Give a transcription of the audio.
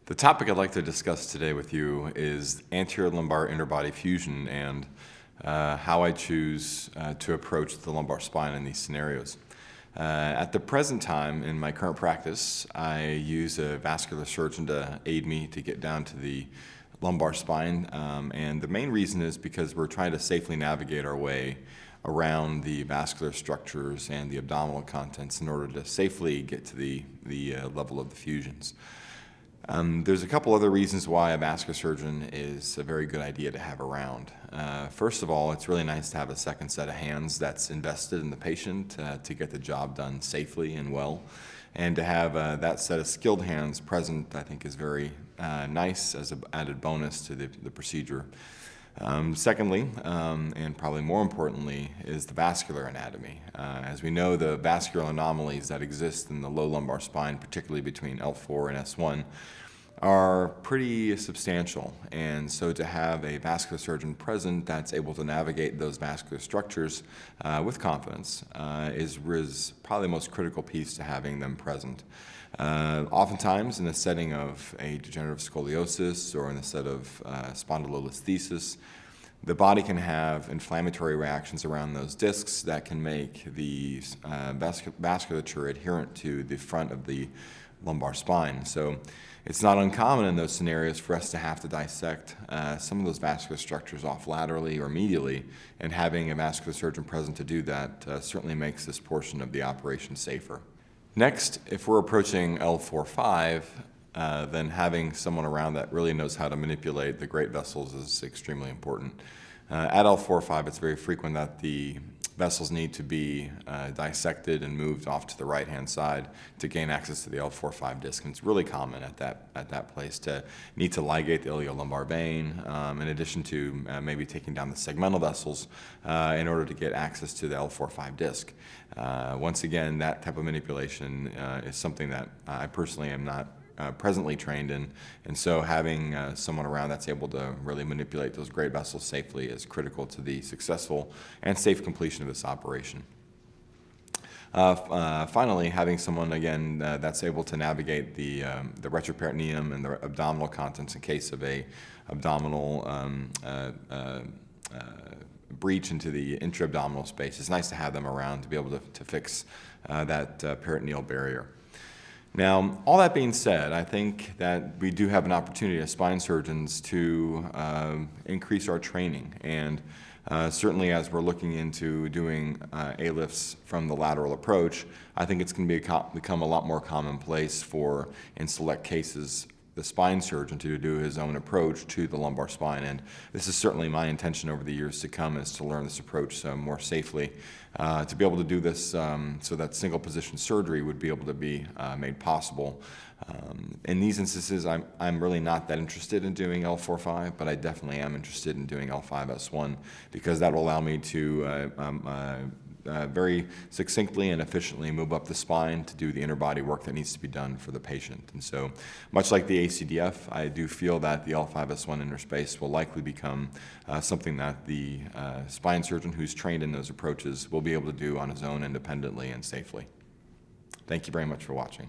The topic I'd like to discuss today with you is anterior lumbar interbody fusion and how I choose to approach the lumbar spine in these scenarios. At the present time in my current practice, I use a vascular surgeon to aid me to get down to the lumbar spine, and the main reason is because we're trying to safely navigate our way around the vascular structures and the abdominal contents in order to safely get to the level of the fusions. There's a couple other reasons why a vascular surgeon is a very good idea to have around. First of all, it's really nice to have a second set of hands that's invested in the patient to get the job done safely and well. And to have that set of skilled hands present, I think, is very nice as an added bonus to the procedure. Secondly, and probably more importantly, is the vascular anatomy. As we know, the vascular anomalies that exist in the low lumbar spine, particularly between L4 and S1, are pretty substantial. And so to have a vascular surgeon present that's able to navigate those vascular structures with confidence is probably the most critical piece to having them present. Oftentimes in the setting of a degenerative scoliosis or in the set of spondylolisthesis, the body can have inflammatory reactions around those discs that can make the vasculature adherent to the front of the lumbar spine. So it's not uncommon in those scenarios for us to have to dissect some of those vascular structures off laterally or medially, and having a vascular surgeon present to do that certainly makes this portion of the operation safer. Next, if we're approaching L4-5, then having someone around that really knows how to manipulate the great vessels is extremely important. At L4-5, it's very frequent that the vessels need to be dissected and moved off to the right-hand side to gain access to the L4-5 disc. And it's really common at that place to need to ligate the iliolumbar vein, in addition to maybe taking down the segmental vessels in order to get access to the L4-5 disc. Once again, that type of manipulation is something that I personally am not presently trained in, and so having someone around that's able to really manipulate those great vessels safely is critical to the successful and safe completion of this operation. Finally, having someone again that's able to navigate the retroperitoneum and the abdominal contents in case of a abdominal breach into the intra-abdominal space. It's nice to have them around to be able to fix that peritoneal barrier. Now, all that being said, I think that we do have an opportunity as spine surgeons to increase our training, and certainly as we're looking into doing ALIFs from the lateral approach, I think it's going to become a lot more commonplace for, in select cases, the spine surgeon to do his own approach to the lumbar spine. And this is certainly my intention over the years to come, is to learn this approach more safely, to be able to do this so that single position surgery would be able to be made possible. In these instances, I'm really not that interested in doing L4-5, but I definitely am interested in doing L5-S1 because that will allow me to very succinctly and efficiently move up the spine to do the interbody work that needs to be done for the patient. And so, much like the ACDF, I do feel that the L5-S1 interspace will likely become something that the spine surgeon who's trained in those approaches will be able to do on his own independently and safely. Thank you very much for watching.